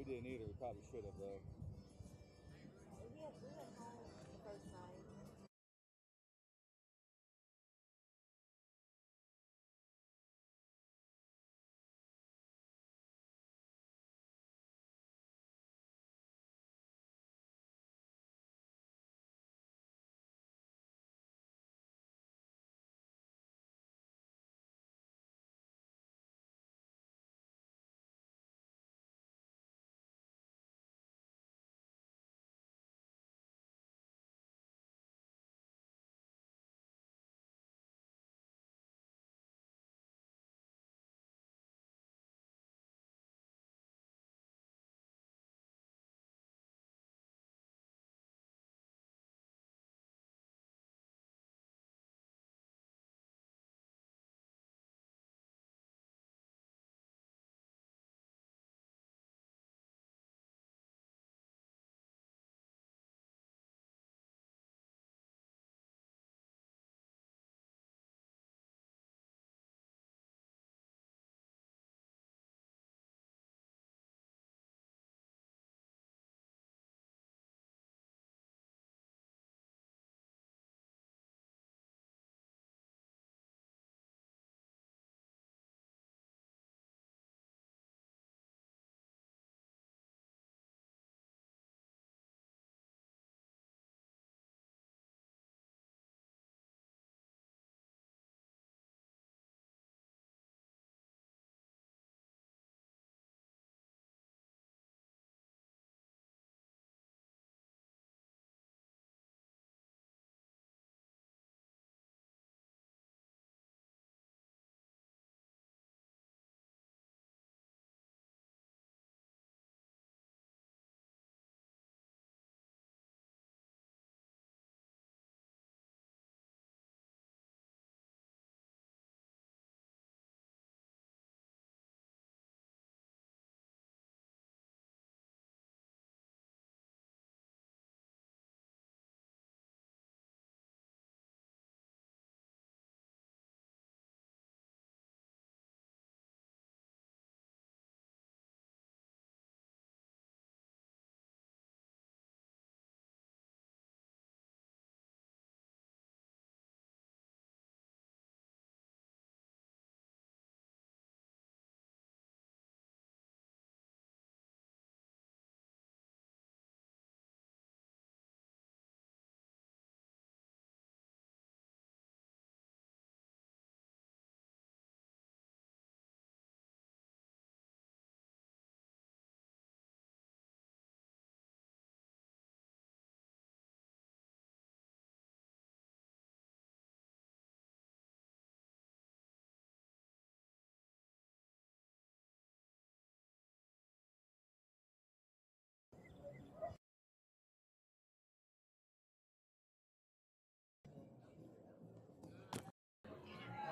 We didn't either. We probably should have, though. We had home the first night.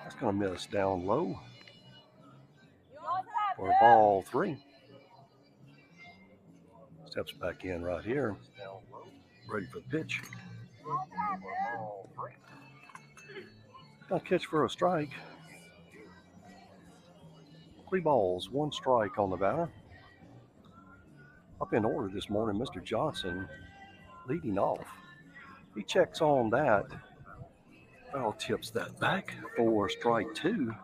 That's going to miss down low for ball 3. Steps back in right here. Ready for the pitch. Got a catch for a strike. 3 balls, 1 strike on the batter. Up in order this morning, Mr. Johnson leading off. He checks on that. Ball tips that back for strike 2.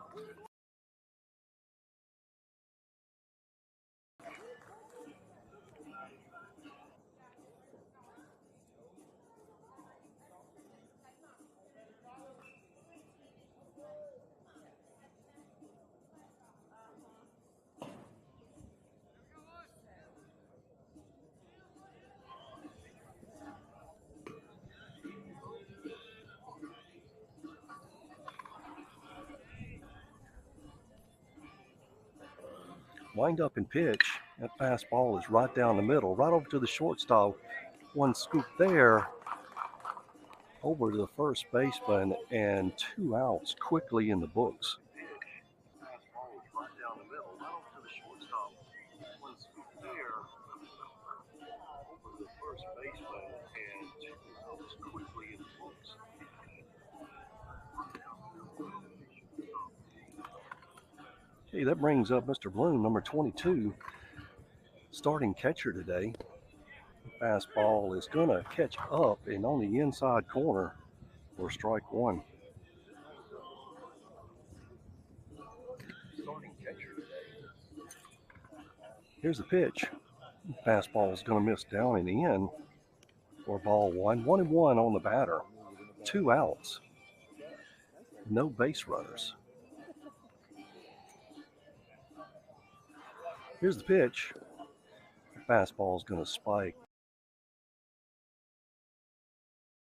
Wind up and pitch. That fastball is right down the middle, right over to the shortstop. 1 scoop there, over to the first baseman, and 2 outs quickly in the books. Okay, that brings up Mr. Bloom, number 22. starting catcher today. Fastball is going to catch up and on the inside corner for strike one. Starting catcher today. Here's the pitch. Fastball is going to miss down and in for ball one. 1-1 on the batter. 2 outs. No base runners. Here's the pitch. Fastball is going to spike.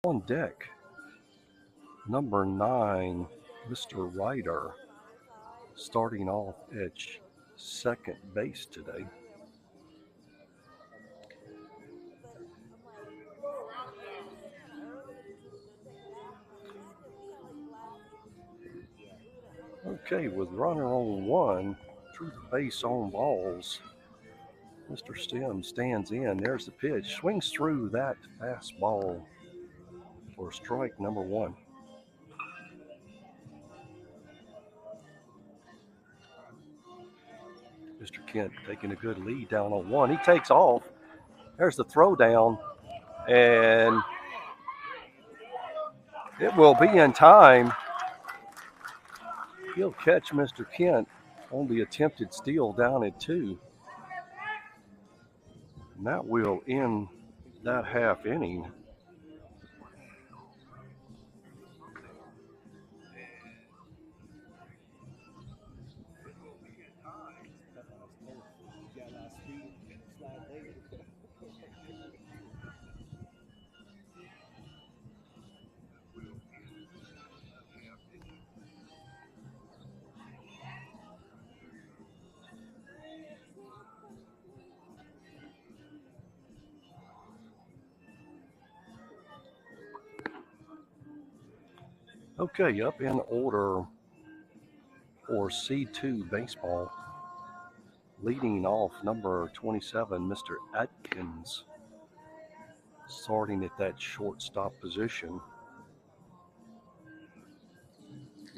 On deck, number 9, Mr. Ryder, starting off at second base today. Okay, with runner on one, through the base on balls, Mr. Stem stands in. There's the pitch. Swings through that fastball for strike number one. Mr. Kent taking a good lead down on one. He takes off. There's the throw down, and it will be in time. He'll catch Mr. Kent on the attempted steal down at 2. And that will end that half inning. Okay, up in order for C2 baseball. Leading off, number 27, Mr. Atkins, starting at that shortstop position.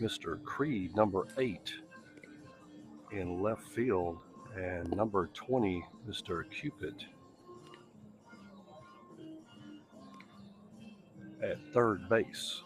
Mr. Creed, number 8, in left field, and number 20, Mr. Cupid, at third base.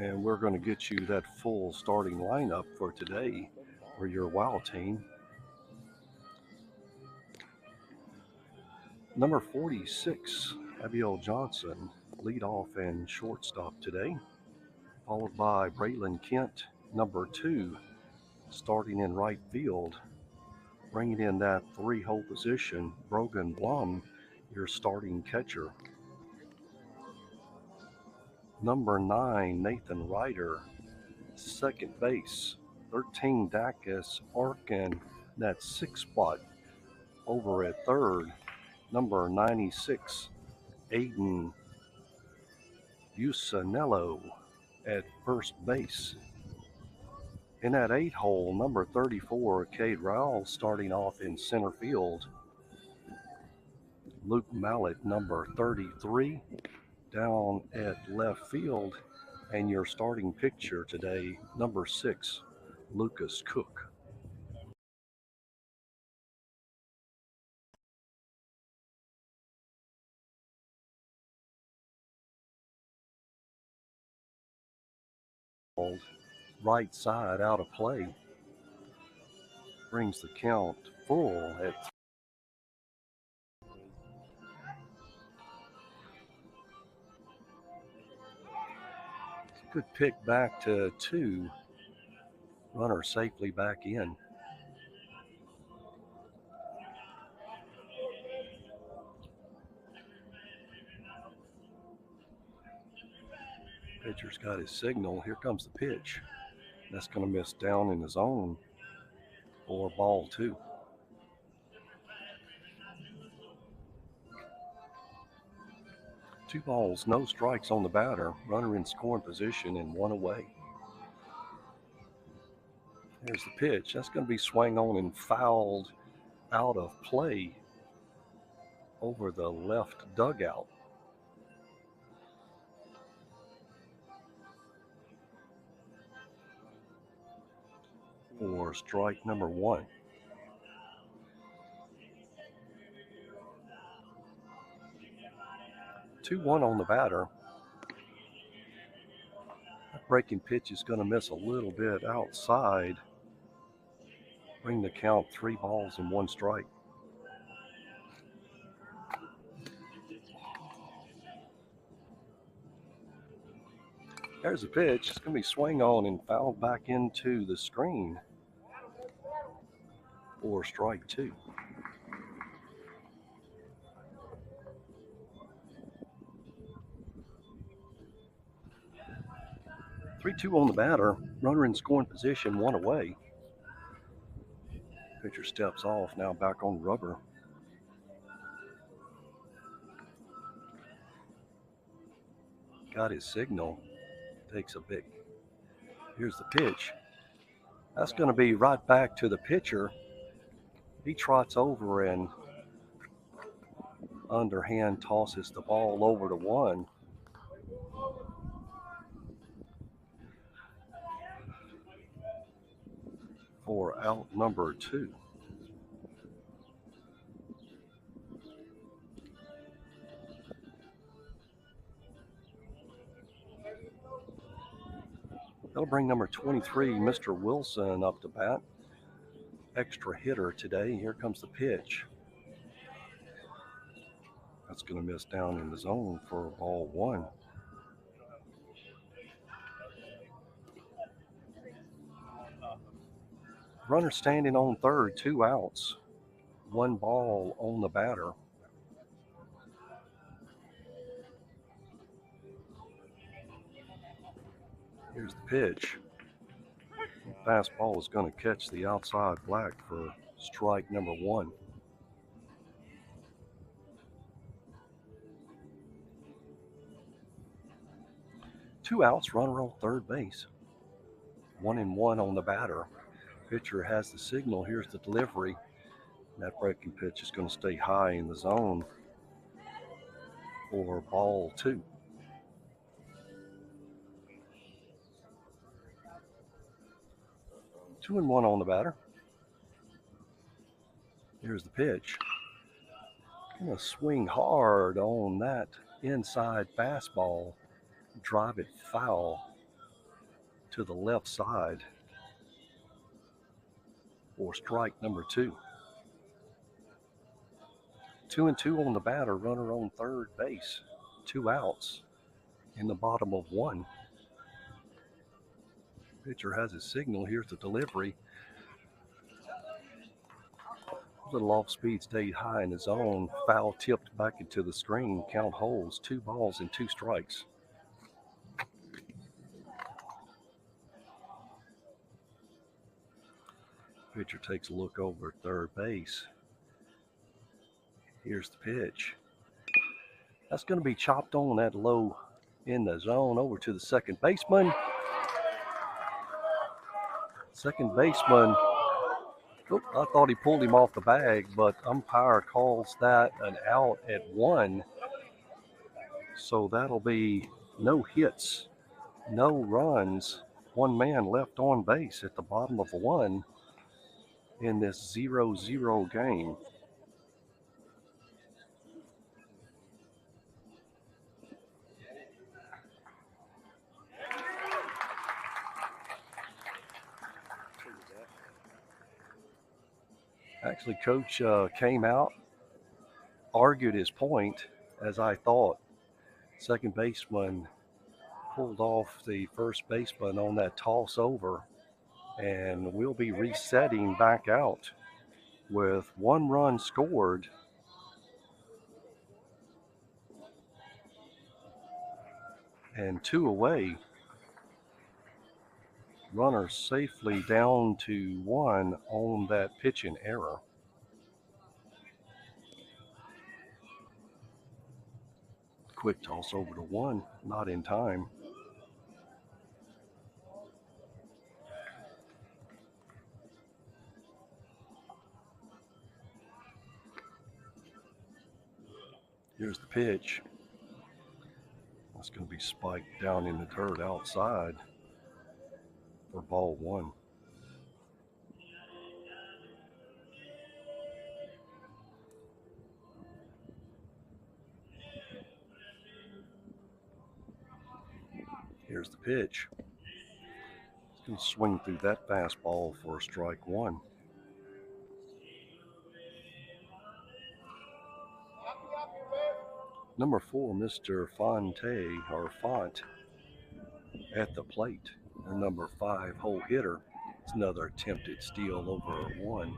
And we're going to get you that full starting lineup for today for your WOW team. Number 46, Abiel Johnson, leadoff and shortstop today, followed by Braylon Kent, number 2, starting in right field. Bringing in that 3-hole position, Brogan Blum, your starting catcher. Number 9, Nathan Ryder, second base. 13, Dacus Arkin, that 6th spot over at third. Number 96, Aiden Busanello at first base. In that 8-hole, number 34, Cade Rowell, starting off in center field. Luke Mallett, number 33, down at left field. And your starting pitcher today, number 6, Lucas Cook. Right side out of play. Brings the count full at 3. Good pick back to 2. Runner safely back in. Pitcher's got his signal. Here comes the pitch. That's going to miss down in the zone for ball 2. Two balls, no strikes on the batter. Runner in scoring position and 1 away. There's the pitch. That's going to be swung on and fouled out of play. over the left dugout. For strike number 1. Two one on the batter. That breaking pitch is going to miss a little bit outside. Bring the count 3 balls and 1 strike. There's a pitch. It's going to be swung on and fouled back into the screen for strike 2. Three-two on the batter. Runner in scoring position, 1 away. Pitcher steps off, now back on rubber. Got his signal. Takes a big. Here's the pitch. That's going to be right back to the pitcher. He trots over and underhand tosses the ball over to 1. For out number 2. That'll bring number 23, Mr. Wilson, up to bat. Extra hitter today. Here comes the pitch. That's going to miss down in the zone for ball 1. Runner standing on third, 2 outs. 1 ball on the batter. Here's the pitch. Fastball is going to catch the outside black for strike number 1. Two outs, runner on third base. 1-1 on the batter. Pitcher has the signal. Here's the delivery. That breaking pitch is going to stay high in the zone for ball 2. Two and one on the batter. Here's the pitch. Going to swing hard on that inside fastball. Drive it foul to the left side for strike number 2. 2-2 on the batter. Runner on third base. 2 outs in the bottom of 1. Pitcher has his signal. Here's the delivery. Little off speed, stayed high in the zone. Foul tipped back into the screen. Count holds. 2 balls and 2 strikes. Pitcher takes a look over at third base. Here's the pitch. That's going to be chopped on that low in the zone over to the second baseman. Second baseman, I thought he pulled him off the bag, but umpire calls that an out at 1. So that'll be no hits, no runs, 1 man left on base at the bottom of 1 in this 0-0 game. Actually, Coach came out, argued his point, as I thought. Second baseman pulled off the first baseman on that toss over, and we'll be resetting back out with 1 run scored. And 2 away. Runner safely down to 1 on that pitching error. Quick toss over to 1, not in time. Here's the pitch. That's going to be spiked down in the dirt outside for ball one. Here's the pitch. He's going to swing through that fastball for strike one. Number 4, Mr. Fonte or Font at the plate. The number 5 hole hitter. It's another attempted steal over a 1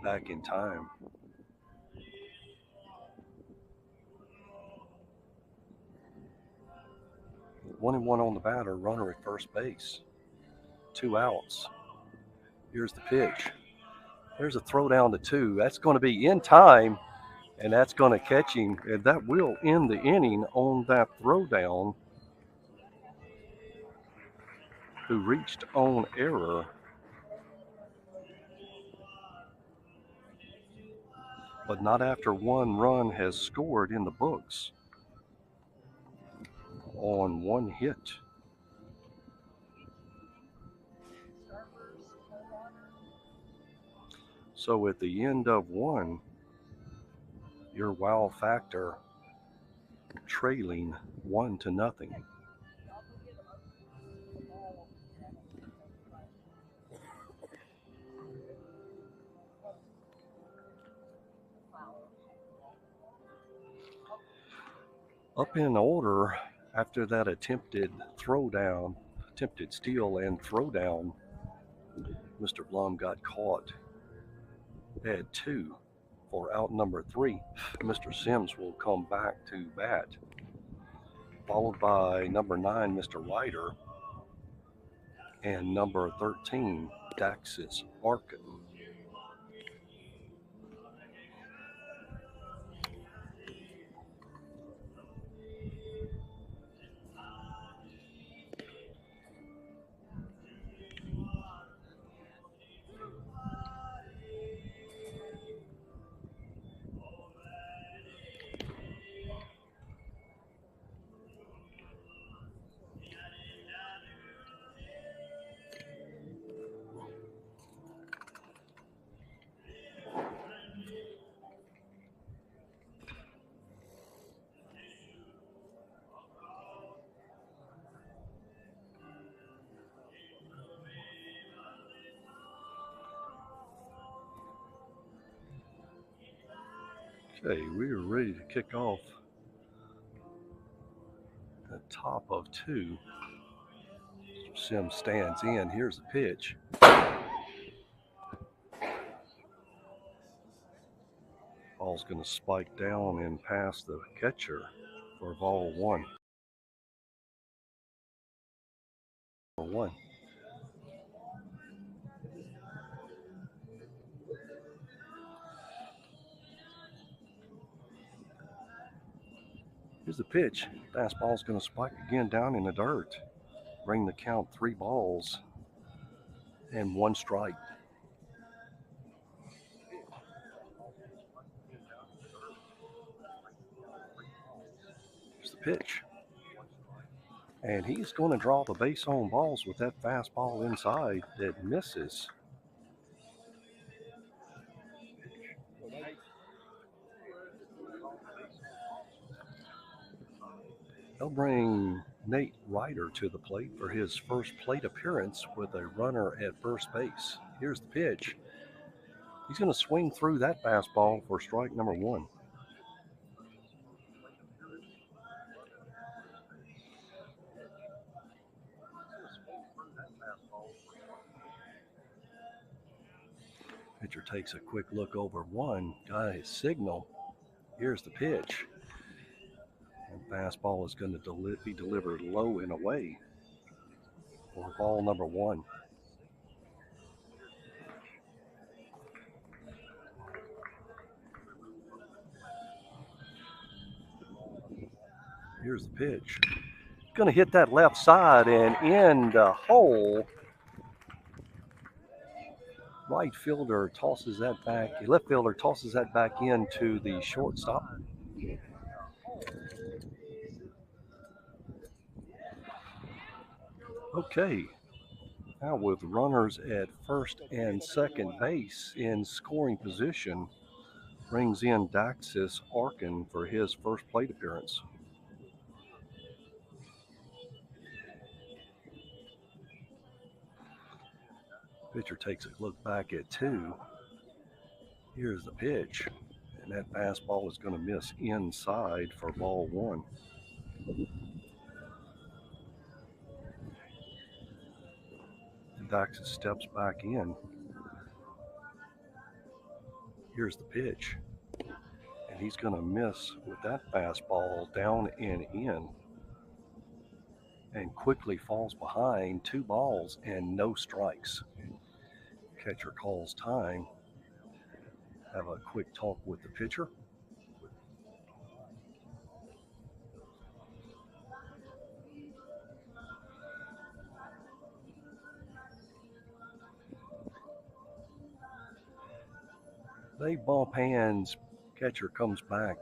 back in time. 1-1 on the batter, runner at first base. 2 outs. Here's the pitch. There's a throw down to 2. That's going to be in time, and that's going to catch him. And that will end the inning on that throw down, who reached on error. But not after 1 run has scored in the books on 1 hit. So at the end of 1, your wow factor trailing 1-0. Up in order after that attempted steal and throwdown, Mr. Blum got caught. Had 2 for out number 3. Mr. Sims will come back to bat, followed by number 9, Mr. Ryder, and number 13, Daxis Arkin. Okay, we are ready to kick off the top of 2. Mr. Sims stands in. Here's the pitch. Ball's going to spike down and past the catcher for ball 1. Here's the pitch. Fastball's going to spike again down in the dirt. Bring the count 3 balls and 1 strike. Here's the pitch. And he's going to draw the base on balls with that fastball inside that misses. They'll bring Nate Ryder to the plate for his first plate appearance with a runner at first base. Here's the pitch. He's going to swing through that fastball for strike number 1. Pitcher takes a quick look over 1. Got his signal. Here's the pitch. And fastball is going to be delivered low and away for ball number 1. Here's the pitch. Going to hit that left side and in the hole. Right fielder tosses that back. Left fielder tosses that back into the shortstop. Okay, now with runners at first and second base in scoring position, brings in Daxis Arkin for his first plate appearance. Pitcher takes a look back at 2. Here's the pitch, and that fastball is going to miss inside for ball 1. Daxis steps back in. Here's the pitch, and he's going to miss with that fastball down and in, and quickly falls behind. 2 balls and no strikes. Catcher calls time. Have a quick talk with the pitcher. They bump hands. Catcher comes back,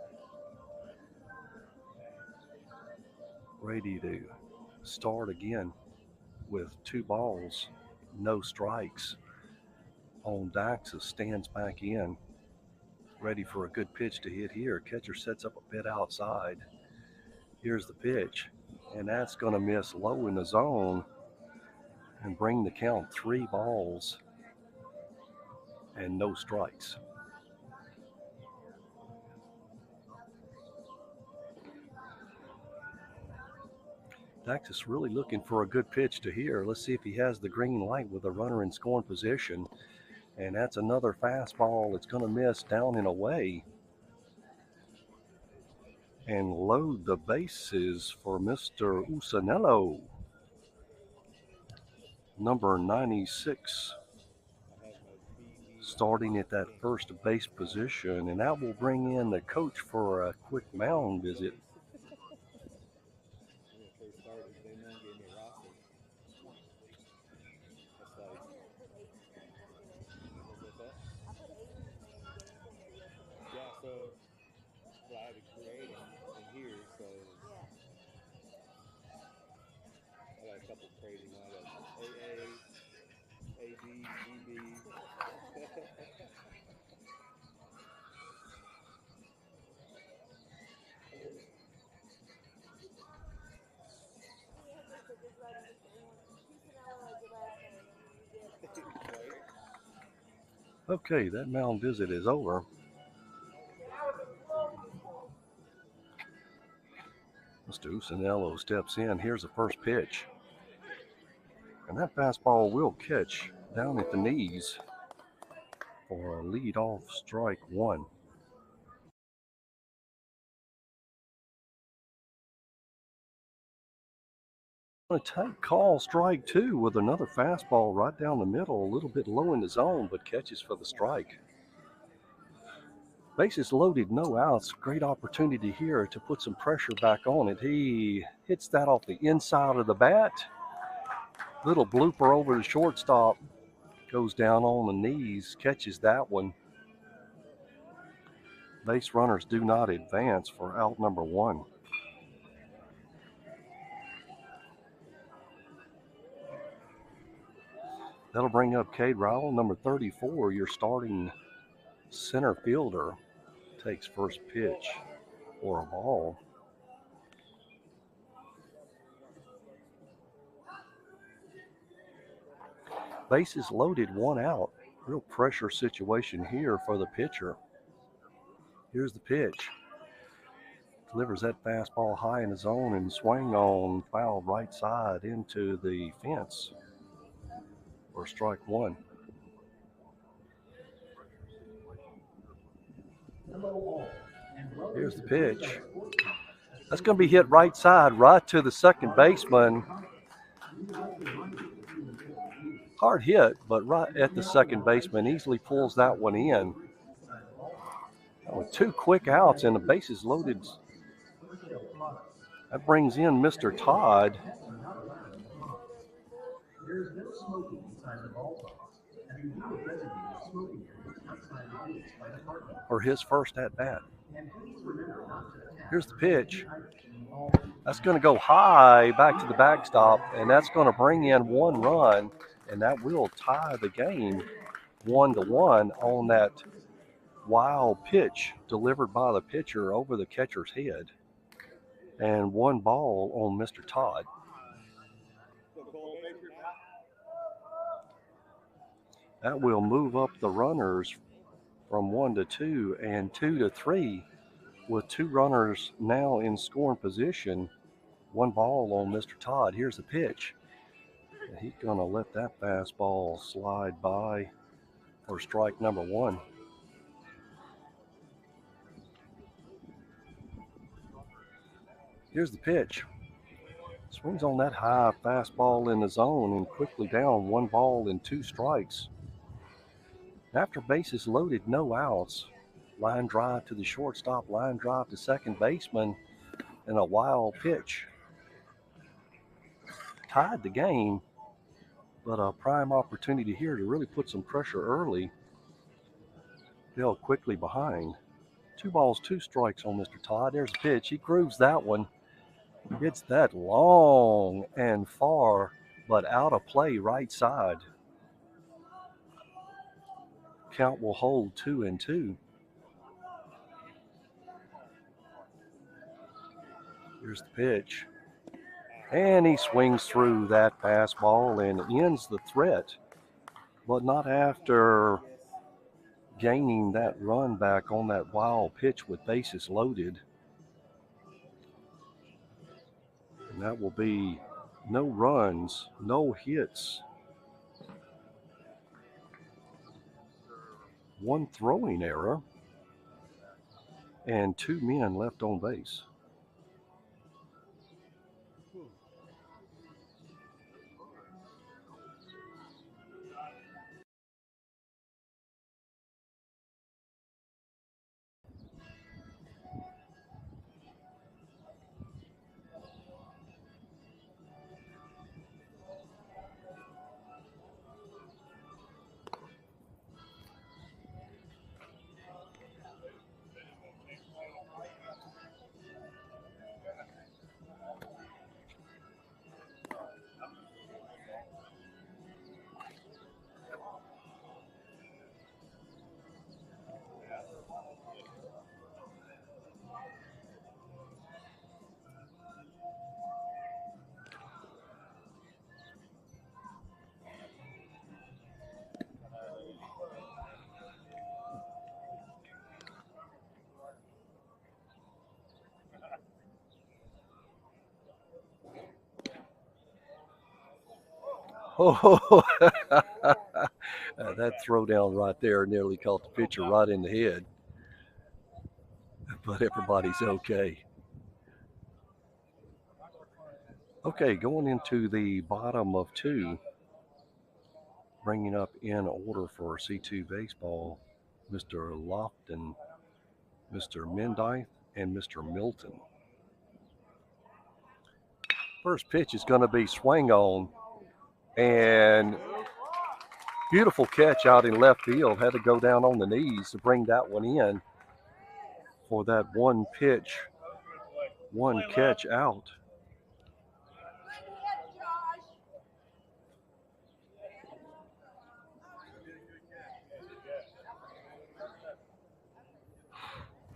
ready to start again with 2 balls, no strikes. On Daxis stands back in, ready for a good pitch to hit here. Catcher sets up a bit outside. Here's the pitch, and that's going to miss low in the zone and bring the count 3 balls and no strikes. Daxis really looking for a good pitch to here. Let's see if he has the green light with a runner in scoring position. And that's another fastball. It's going to miss down and away. And load the bases for Mr. Usanello, number 96, starting at that first base position. And that will bring in the coach for a quick mound visit. Okay, that mound visit is over. Mr. Usanello steps in. Here's the first pitch. And that fastball will catch down at the knees for a lead-off strike 1. A tight call, strike 2, with another fastball right down the middle, a little bit low in the zone, but catches for the strike. Bases loaded, no outs. Great opportunity here to put some pressure back on it. He hits that off the inside of the bat. Little blooper over the shortstop. Goes down on the knees, catches that one. Base runners do not advance for out number 1. That'll bring up Cade Rowell, number 34, your starting center fielder. Takes first pitch for a ball. Bases loaded, 1 out. Real pressure situation here for the pitcher. Here's the pitch. Delivers that fastball high in the zone and swing on foul right side into the fence for strike 1. Here's the pitch. That's going to be hit right side, right to the second baseman. Hard hit, but right at the second baseman. Easily pulls that one in. With 2 quick outs and the bases loaded, that brings in Mr. Todd. For his first at bat. Here's the pitch. That's going to go high back to the backstop, and that's going to bring in 1 run, and that will tie the game 1-1 on that wild pitch delivered by the pitcher over the catcher's head. And 1 ball on Mr. Todd. That will move up the runners from 1-2 and 2-3 with 2 runners now in scoring position. 1 ball on Mr. Todd. Here's the pitch. And he's going to let that fastball slide by for strike number 1. Here's the pitch. Swings on that high fastball in the zone and quickly down. 1 ball and 2 strikes. After bases loaded, no outs. Line drive to the shortstop, line drive to second baseman, and a wild pitch. Tied the game, but a prime opportunity here to really put some pressure early. They'll quickly behind. 2 balls, 2 strikes on Mr. Todd. There's a pitch. He grooves that one. It's that long and far, but out of play right side. Count will hold 2-2. Here's the pitch. And he swings through that fastball and ends the threat, but not after gaining that run back on that wild pitch with bases loaded. And that will be no runs, no hits, 1 throwing error, and 2 men left on base. Oh, that throwdown right there nearly caught the pitcher right in the head. But everybody's okay. Okay, going into the bottom of 2, bringing up in order for C2 baseball, Mr. Lofton, Mr. Mendythe, and Mr. Milton. First pitch is going to be swing on, and beautiful catch out in left field. Had to go down on the knees to bring that one in for that 1 pitch, 1 catch out.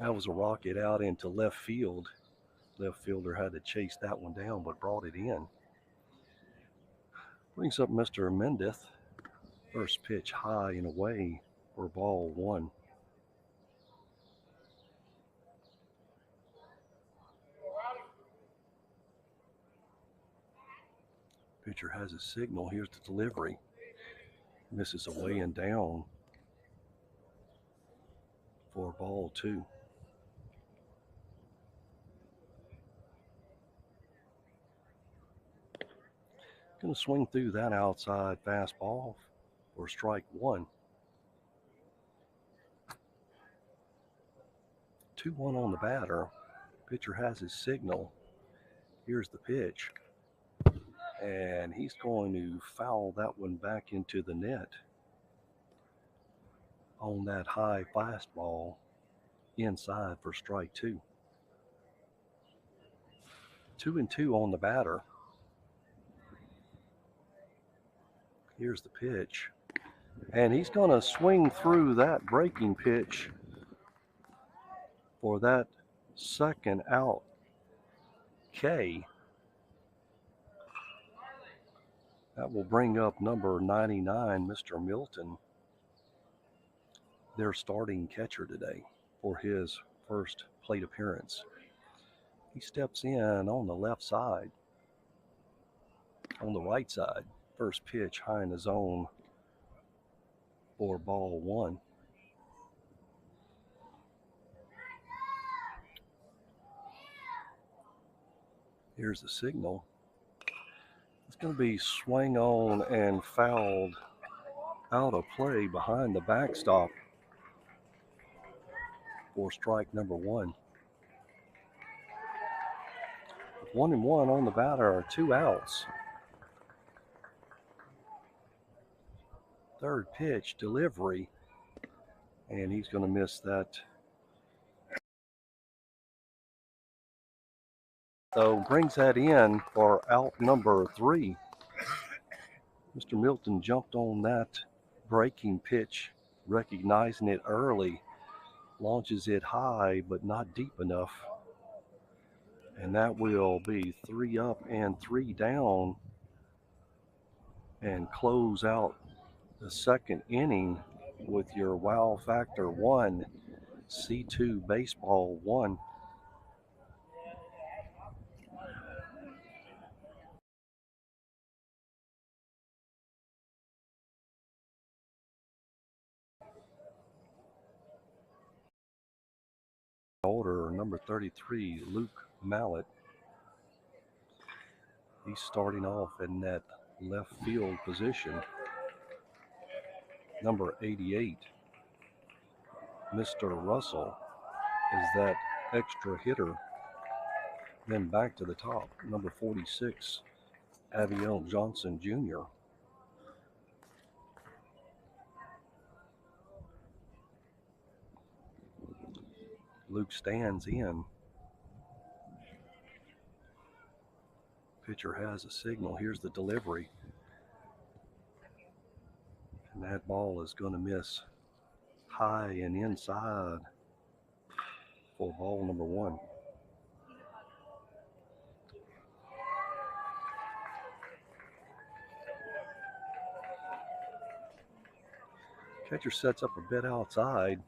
That was a rocket out into left field. Left fielder had to chase that one down, but brought it in. Brings up Mr. Mendythe. First pitch high and away for ball 1. Pitcher has a signal. Here's the delivery. Misses away and down for ball 2. Going to swing through that outside fastball for strike 1. 2-1 on the batter. Pitcher has his signal. Here's the pitch. And he's going to foul that one back into the net on that high fastball inside for strike 2. 2-2 on the batter. Here's the pitch. And he's going to swing through that breaking pitch for that second out K. That will bring up number 99, Mr. Milton, their starting catcher today for his first plate appearance. He steps in on the left side, on the right side. First pitch high in the zone for ball one. Here's the signal. It's going to be swung on and fouled out of play behind the backstop for strike number one. 1-1 on the batter, 2 outs. Third pitch, delivery, and he's going to miss that. So brings that in for out number 3. Mr. Milton jumped on that breaking pitch, recognizing it early, launches it high but not deep enough. And that will be 3 up and 3 down and close out the second inning with your Wow Factor 1, C2 Baseball 1. Order number 33, Luke Mallett. He's starting off in that left field position. Number 88, Mr. Russell, is that extra hitter. Then back to the top, number 46, Abiel Johnson Jr. Luke stands in. Pitcher has a signal. Here's the delivery. And that ball is going to miss high and inside for ball number 1. Catcher sets up a bit outside.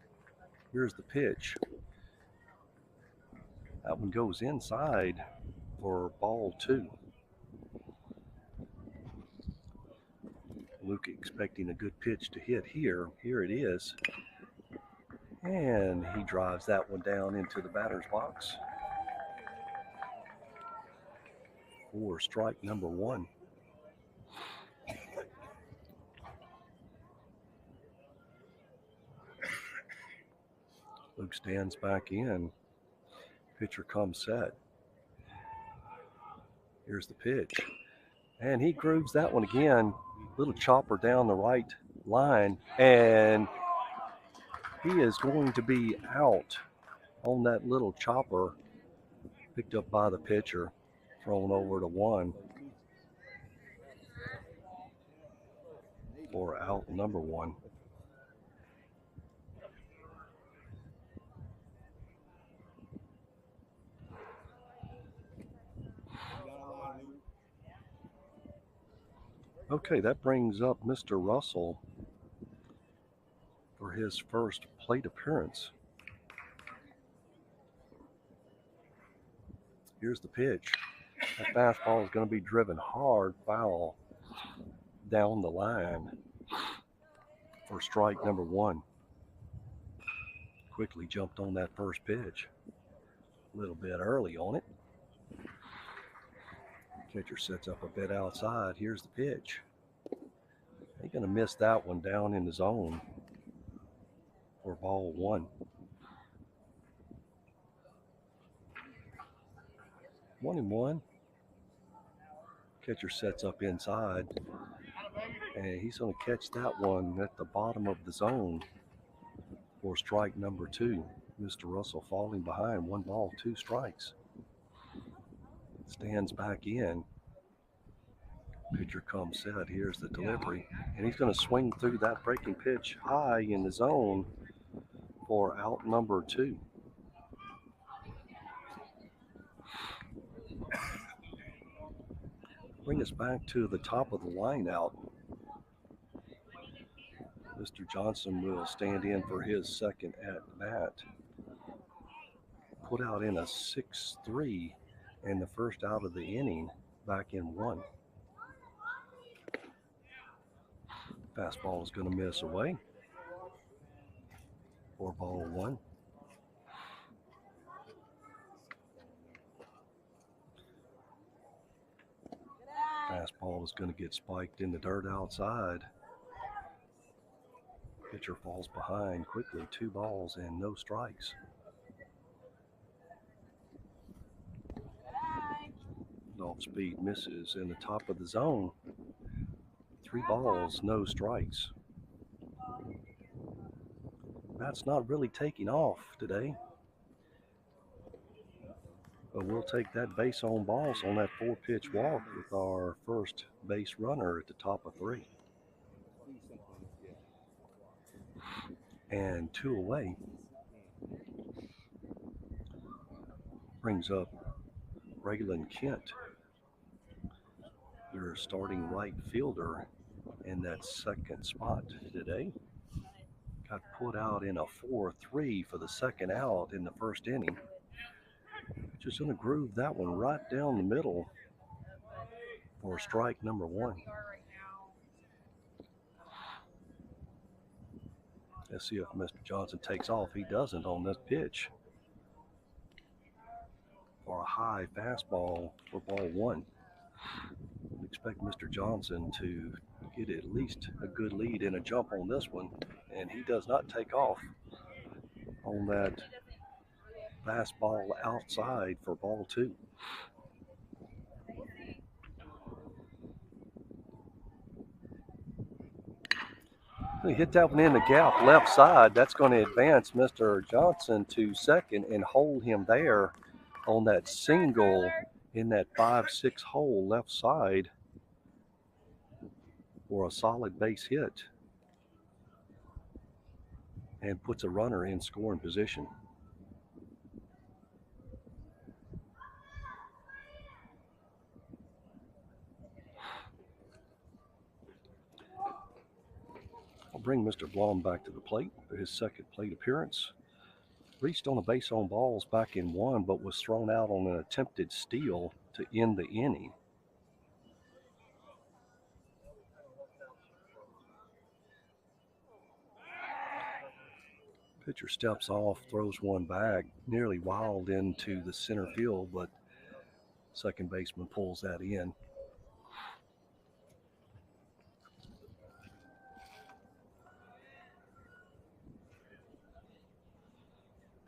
Here's the pitch. That one goes inside for ball 2. Luke expecting a good pitch to hit here. Here it is. And he drives that one down into the batter's box for strike number 1. Luke stands back in. Pitcher comes set. Here's the pitch. And he grooves that one again. Little chopper down the right line. And he is going to be out on that little chopper picked up by the pitcher, thrown over to 1 for out number 1. Okay, that brings up Mr. Russell for his first plate appearance. Here's the pitch. That fastball is going to be driven hard, foul down the line for strike number 1. Quickly jumped on that first pitch. A little bit early on it. Catcher sets up a bit outside. Here's the pitch. He's going to miss that one down in the zone for ball 1. 1-1. Catcher sets up inside. And he's going to catch that one at the bottom of the zone for strike number 2. Mr. Russell falling behind. 1 ball, 2 strikes. Stands back in. Pitcher comes set. Here's the delivery. And he's going to swing through that breaking pitch high in the zone for out number 2. Bring us back to the top of the line out. Mr. Johnson will stand in for his second at bat. Put out in a 6-3 and the first out of the inning, back in 1. Fastball is going to miss away for ball 1. Fastball is going to get spiked in the dirt outside. Pitcher falls behind quickly. 2 balls and no strikes. Off speed misses in the top of the zone. 3 balls, no strikes. That's not really taking off today. But we'll take that base on balls on that 4-pitch walk with our first base runner at the top of 3. And 2 away. Brings up Raylan Kent, your starting right fielder in that second spot today. Got put out in a 4-3 for the second out in the first inning. Just going to groove that one right down the middle for strike number 1. Let's see if Mr. Johnson takes off. He doesn't on this pitch. For a high fastball for ball 1. Expect Mr. Johnson to get at least a good lead and a jump on this one, and he does not take off on that fastball outside for ball 2. He hit that one in the gap left side. That's going to advance Mr. Johnson to second and hold him there on that single in that 5-6 hole left side for a solid base hit and puts a runner in scoring position. I'll bring Mr. Blum back to the plate for his second plate appearance. Reached on a base on balls back in 1, but was thrown out on an attempted steal to end the inning. Pitcher steps off, throws one back, nearly wild into the center field, but second baseman pulls that in.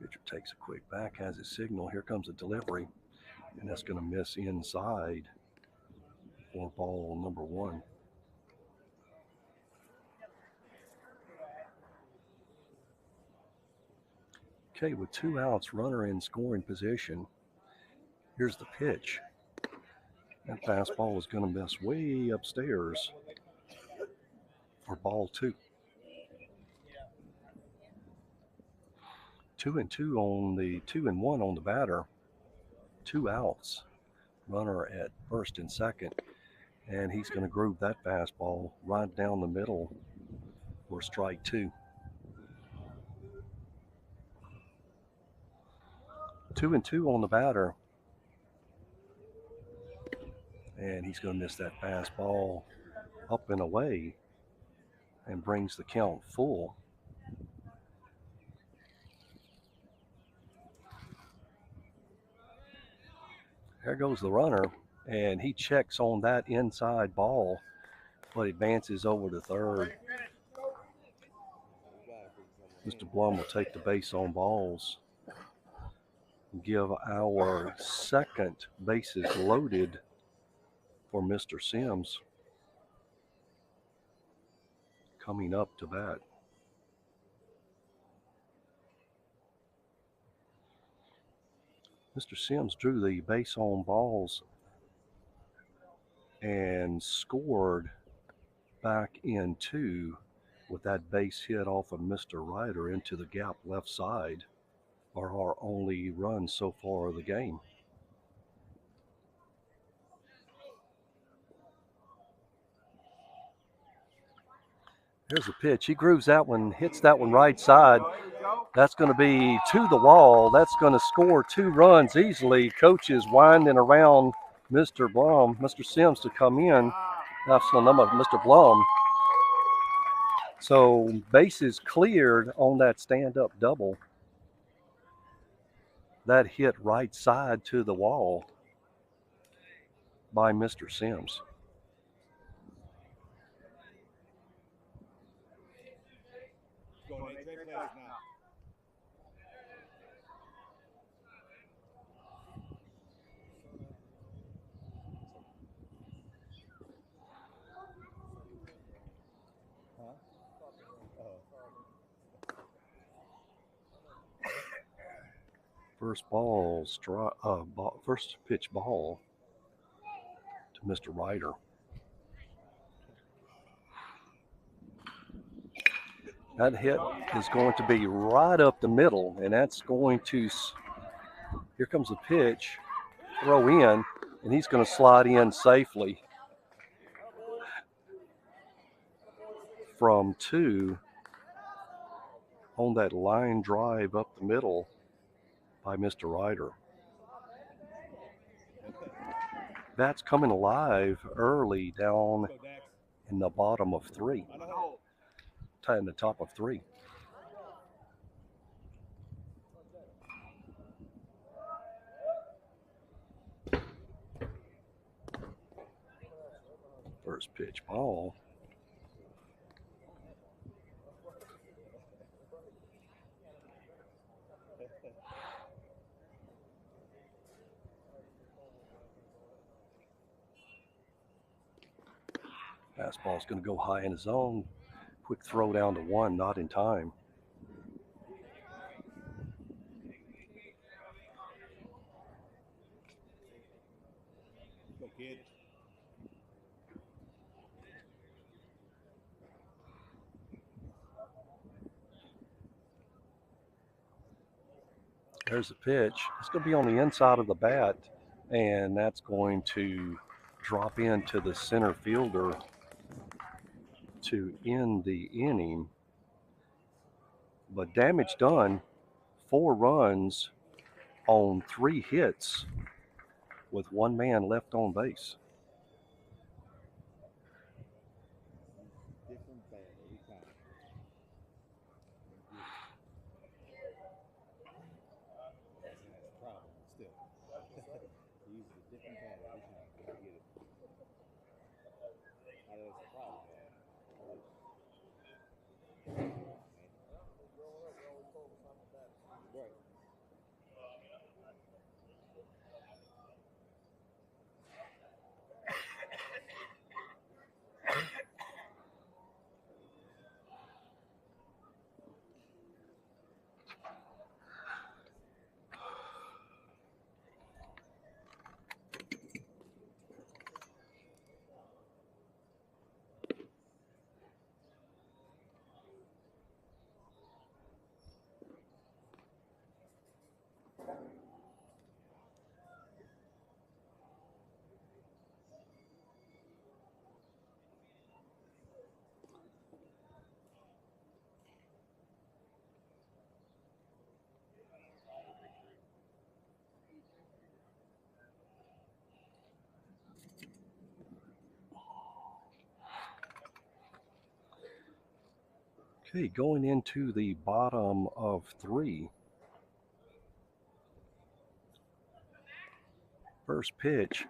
Pitcher takes a quick back, has his signal. Here comes a delivery, and that's going to miss inside for ball number 1. Okay, with 2 outs, runner in scoring position. Here's the pitch. That fastball is going to miss way upstairs for ball 2. 2-2 on the 2-1 on the batter. 2 outs. Runner at first and second. And he's going to groove that fastball right down the middle for strike 2. 2-2 on the batter. And he's going to miss that fastball up and away and brings the count full. There goes the runner, and he checks on that inside ball, but advances over to third. Mr. Blum will take the base on balls. Give our second bases loaded for Mr. Sims coming up to bat. Mr. Sims drew the base on balls and scored back in 2 with that base hit off of Mr. Ryder into the gap left side, are our only run so far of the game. Here's the pitch. He grooves that one, hits that one right side. That's going to be to the wall. That's going to score 2 runs easily. Coach is winding around Mr. Blum, Mr. Sims to come in. That's the number of Mr. Blum. So bases cleared on that stand-up double. That hit right side to the wall by Mr. Sims. First pitch ball to Mr. Ryder. That hit is going to be right up the middle, and that's going to, here comes the pitch, throw in, and he's going to slide in safely from 2 on that line drive up the middle by Mr. Ryder. That's coming alive early down in the bottom of 3, in the top of 3. First pitch ball. Fastball's going to go high in his zone. Quick throw down to 1, not in time. There's the pitch. It's going to be on the inside of the bat, and that's going to drop into the center fielder to end the inning. But damage done, 4 runs on 3 hits with 1 man left on base. Okay, going into the bottom of 3. First pitch,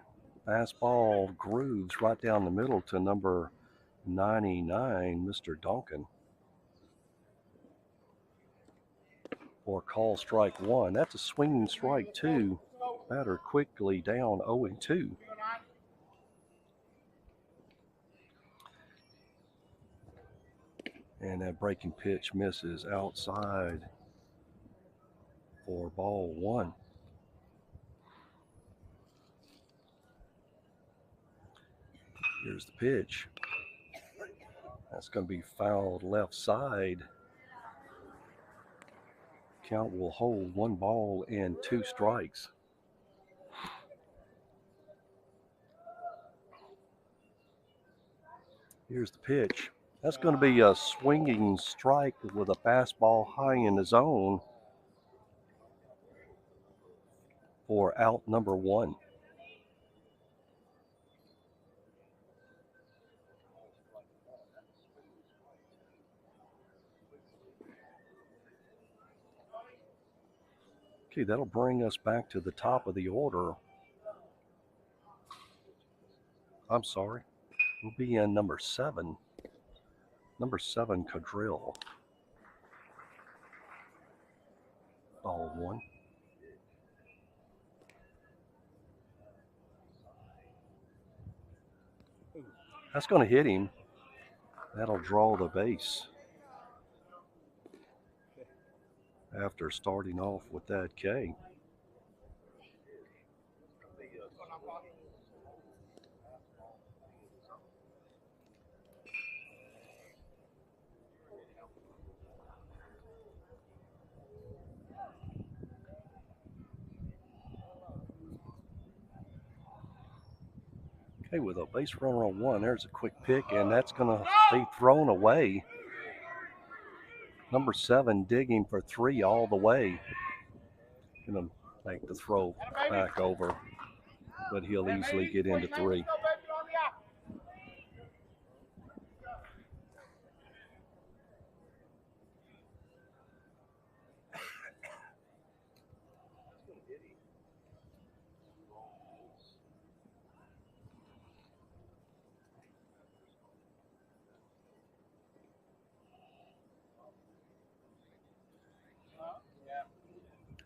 fastball grooves right down the middle to number 99, Mr. Duncan. For call strike 1. That's a swinging strike 2. Batter quickly down 0-2. And that breaking pitch misses outside for ball 1. Here's the pitch. That's going to be fouled left side. Count will hold 1 ball and 2 strikes. Here's the pitch. That's going to be a swinging strike with a fastball high in the zone for out number 1. Okay, that'll bring us back to the top of the order. I'm sorry. We'll be in number 7. Number 7, Cadrill. Ball 1. That's going to hit him. That'll draw the base. After starting off with that K. Okay, with a base runner on 1, there's a quick pick, and that's going to be thrown away. Number 7 digging for 3 all the way. Going to make the throw back over, but he'll easily get into 3.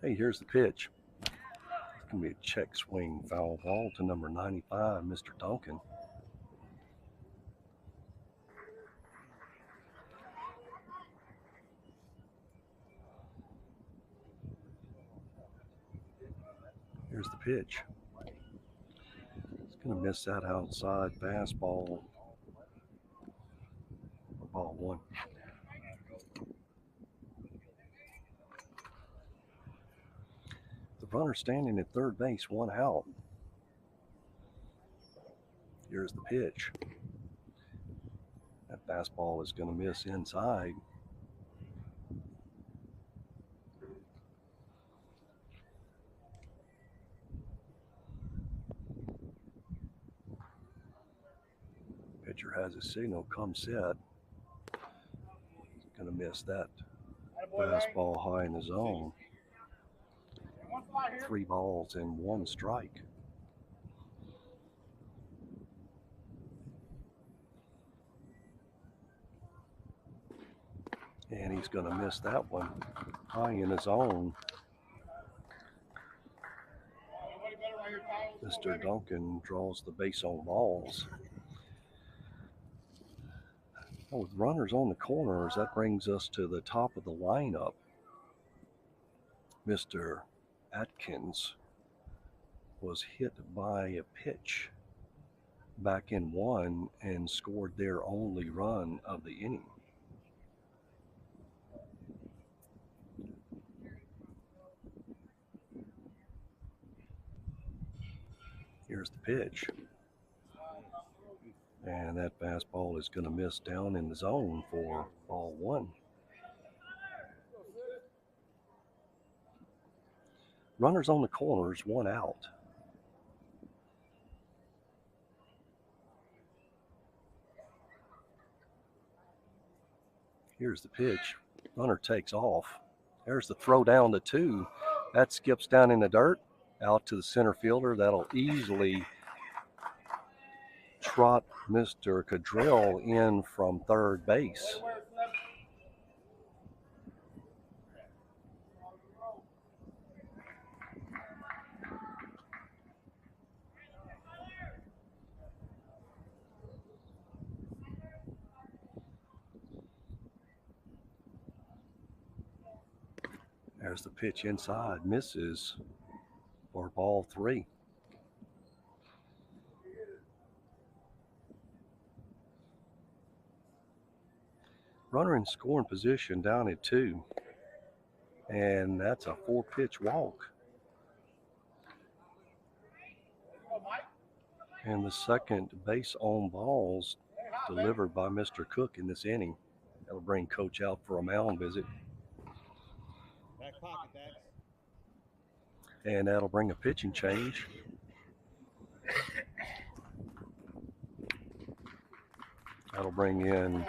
Hey, here's the pitch. It's going to be a check swing foul ball to number 95, Mr. Duncan. Here's the pitch. It's going to miss that outside fastball. Ball 1. The runner standing at third base, 1 out. Here's the pitch. That fastball is going to miss inside. Pitcher has a signal, come set. He's going to miss that fastball high in the zone. 3 balls and 1 strike. And he's going to miss that one high in his zone. Mr. Duncan draws the base on balls. With runners on the corners, that brings us to the top of the lineup. Mr. Atkins was hit by a pitch back in 1 and scored their only run of the inning. Here's the pitch. And that fastball is going to miss down in the zone for ball 1. Runners on the corners, 1 out. Here's the pitch. Runner takes off. There's the throw down to 2. That skips down in the dirt, out to the center fielder. That'll easily trot Mr. Cadrill in from third base. There's the pitch inside, misses for ball 3. Runner in scoring position down at 2. And that's a 4-pitch walk. And the second base on balls delivered by Mr. Cook in this inning. That'll bring Coach out for a mound visit. Back pocket, Dax. And that'll bring a pitching change. That'll bring in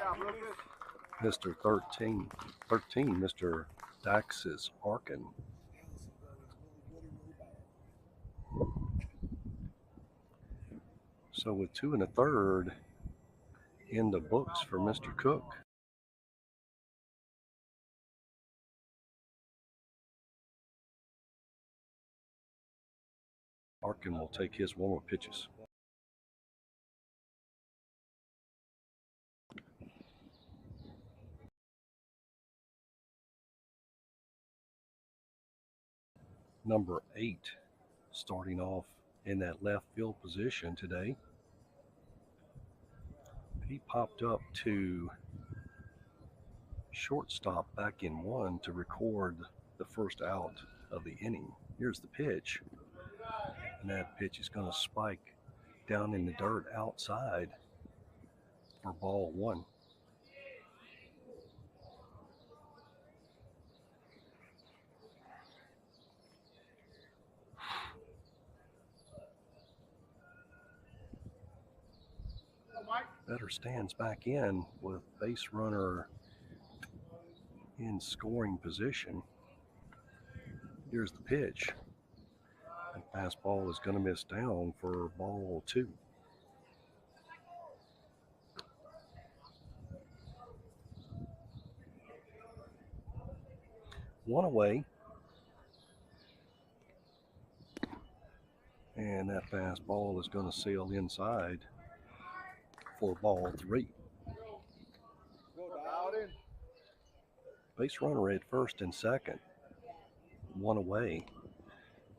Mr. 13, Mr. Dax's Arkin. So with 2 1/3 in the books for Mr. Cook. Arkin will take his warm-up pitches. Number 8 starting off in that left field position today. He popped up to shortstop back in 1 to record the first out of the inning. Here's the pitch. And that pitch is going to spike down in the dirt outside for ball 1. Better stands back in with base runner in scoring position. Here's the pitch. And fastball is going to miss down for ball 2. One away. And that fastball is going to sail inside for ball 3. Base runner at first and second. One away.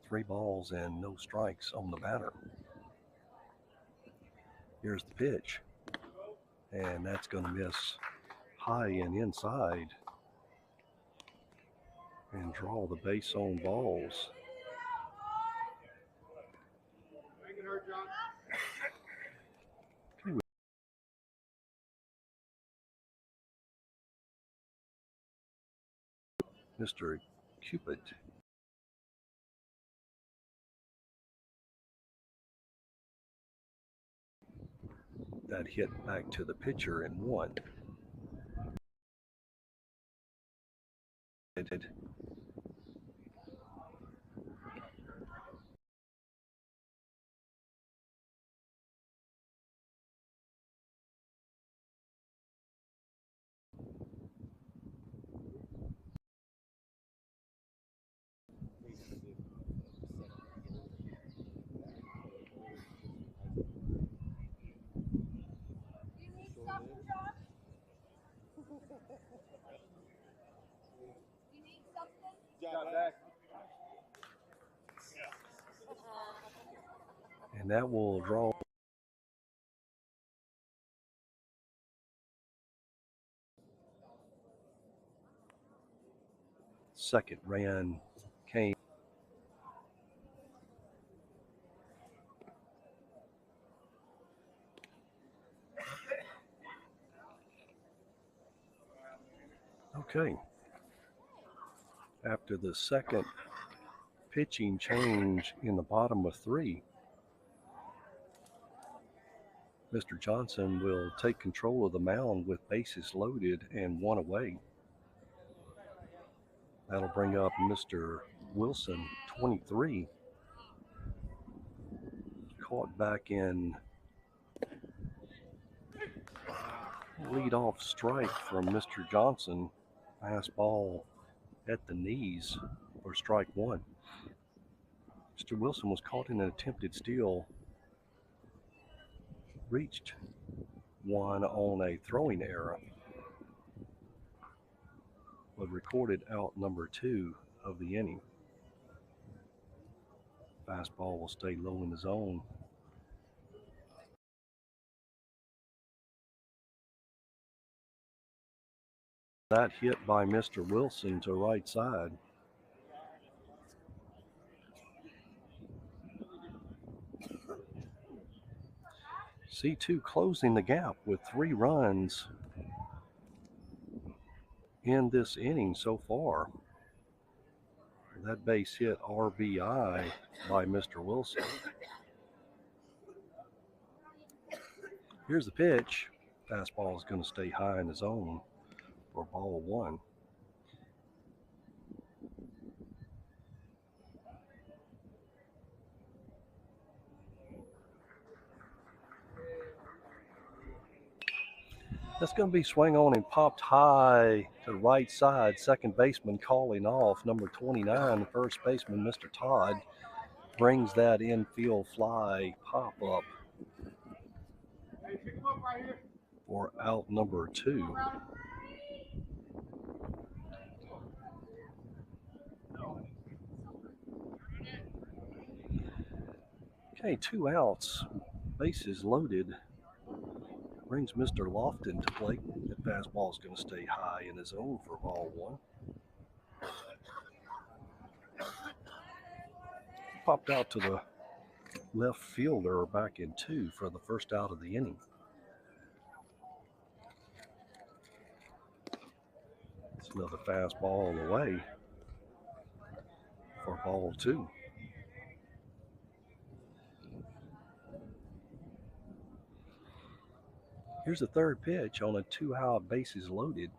3 balls and no strikes on the batter. Here's the pitch. And that's going to miss high and inside and draw the base on balls. Okay. Mr. Cupid. That hit back to the pitcher in 1. And that will draw second ran came. Okay. After the second pitching change in the bottom of 3, Mr. Johnson will take control of the mound with bases loaded and 1 away. That'll bring up Mr. Wilson, 23. Caught back in leadoff strike from Mr. Johnson. Fastball at the knees for strike 1. Mr. Wilson was caught in an attempted steal. Reached 1 on a throwing error, but recorded out number 2 of the inning. Fastball will stay low in the zone. That hit by Mr. Wilson to right side. C2 closing the gap with 3 runs in this inning so far. That base hit RBI by Mr. Wilson. Here's the pitch. Fastball is going to stay high in the zone for ball 1. That's going to be swung on and popped high to the right side. Second baseman calling off. Number 29, first baseman, Mr. Todd, brings that infield fly pop up for out number 2. Okay, 2 outs. Bases loaded. Brings Mr. Lofton to plate. That fastball is going to stay high in the zone for ball 1. Popped out to the left fielder back in 2 for the first out of the inning. It's another fastball on the way for ball 2. Here's the third pitch on a 2-out, bases loaded.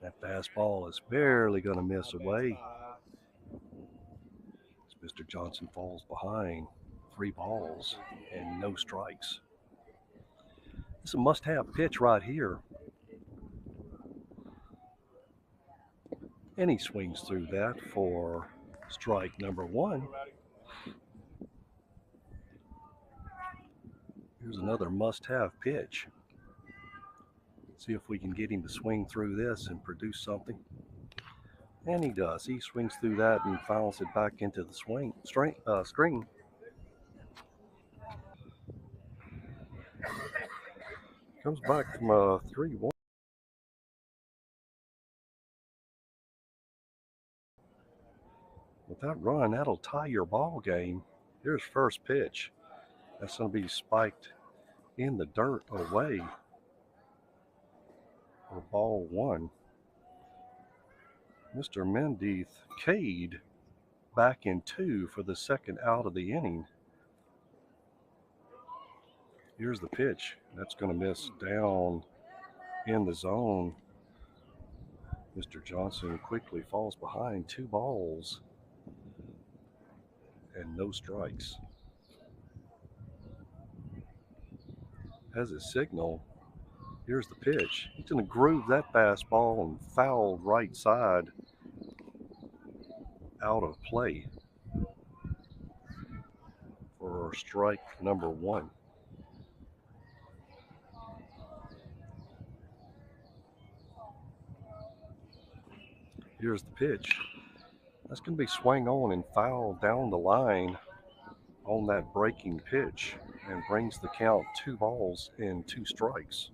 That fastball is barely going to miss away. As Mr. Johnson falls behind. 3 balls and no strikes. It's a must-have pitch right here. And he swings through that for strike number 1. Here's another must-have pitch. See if we can get him to swing through this and produce something. And he does. He swings through that and fouls it back into the screen. Comes back from a 3-1. With that run, that'll tie your ball game. Here's first pitch. That's going to be spiked in the dirt away for ball 1. Mr. Mendeith Cade back in 2 for the second out of the inning. Here's the pitch. That's going to miss down in the zone. Mr. Johnson quickly falls behind. 2 balls and no strikes. As a signal, here's the pitch. He's going to groove that fastball and foul right side out of play for strike number 1. Here's the pitch. That's going to be swung on and fouled down the line on that breaking pitch and brings the count 2 balls and 2 strikes.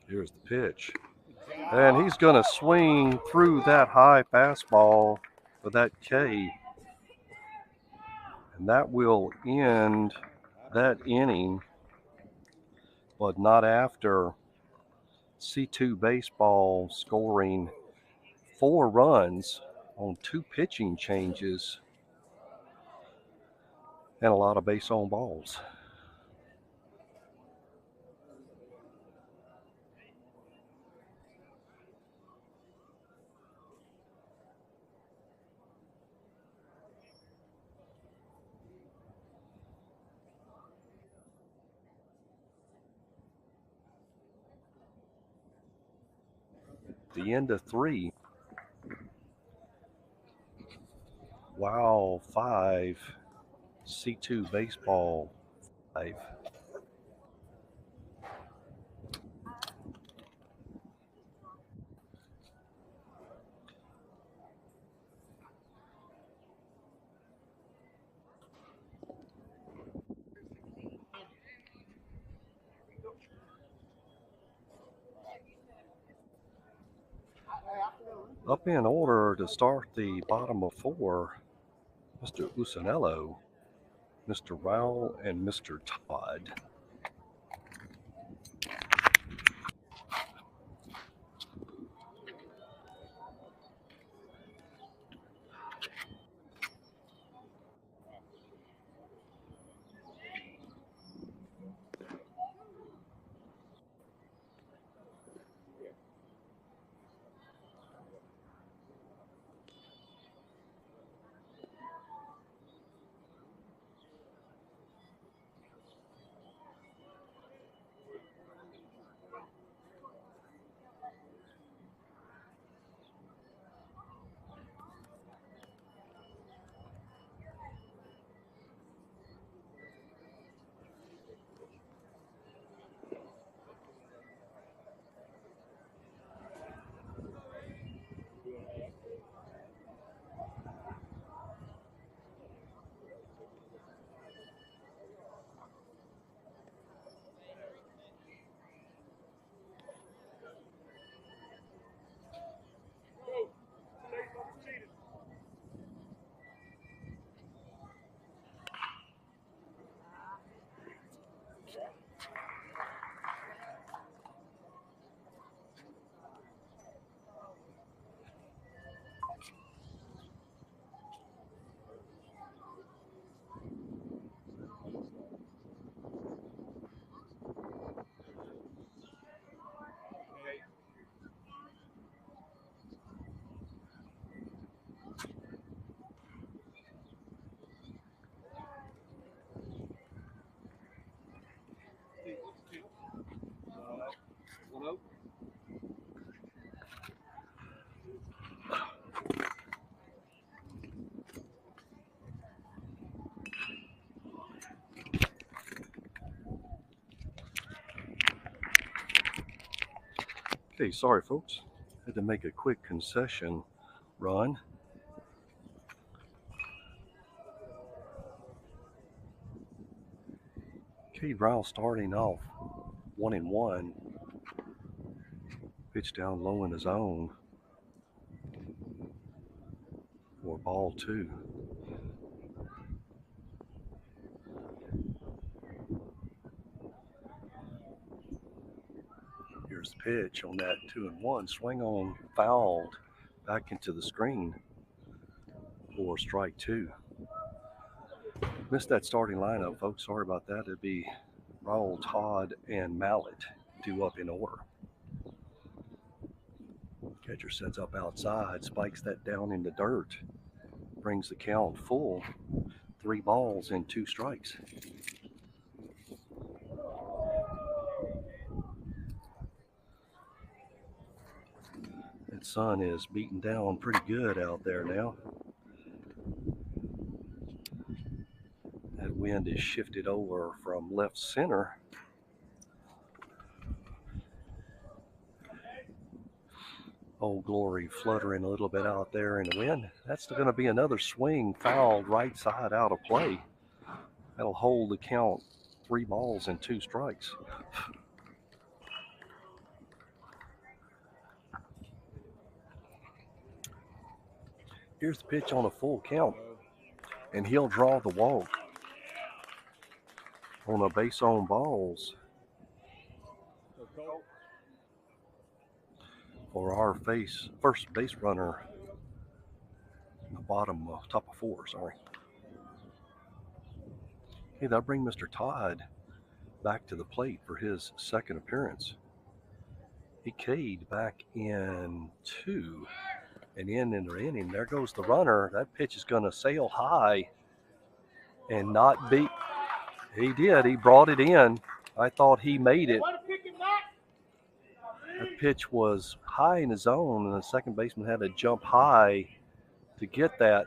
Here's the pitch. And he's going to swing through that high fastball for that K. And that will end that inning, but not after C2 baseball scoring 4 runs on 2 pitching changes and a lot of base on balls. The end of 3. Wow, 5. C2 baseball 5. Up in order to start the bottom of 4, Mr. Usanello, Mr. Rowell, and Mr. Todd. Okay, sorry folks, had to make a quick concession run. Cade Rowell starting off 1-1. Pitch down low in his own for ball 2. Here's the pitch on that 2-1. Swing on, fouled back into the screen for strike 2. Missed that starting lineup, folks. Sorry about that. It'd be Rowell, Todd, and Mallet due up in order. Catcher sets up outside, spikes that down in the dirt, brings the count full. 3 balls and 2 strikes. That sun is beating down pretty good out there now. That wind is shifted over from left center. Old Glory fluttering a little bit out there in the wind. That's going to be another swing, fouled right side out of play. That'll hold the count 3 balls and 2 strikes. Here's the pitch on a full count, and he'll draw the walk on a base on balls for our first base runner in the top of 4, sorry. Hey, that'll bring Mr. Todd back to the plate for his second appearance. He K'd back in 2, and in the inning, there goes the runner. That pitch is going to sail high and not be. He did. He brought it in. I thought he made it. That pitch was high in his zone, and the second baseman had to jump high to get that,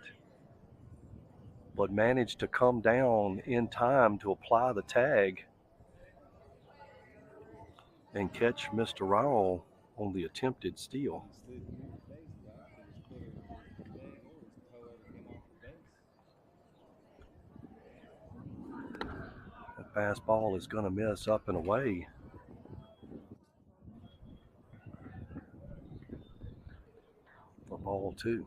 but managed to come down in time to apply the tag and catch Mr. Rowell on the attempted steal. That fastball is going to miss up and away. For ball 2.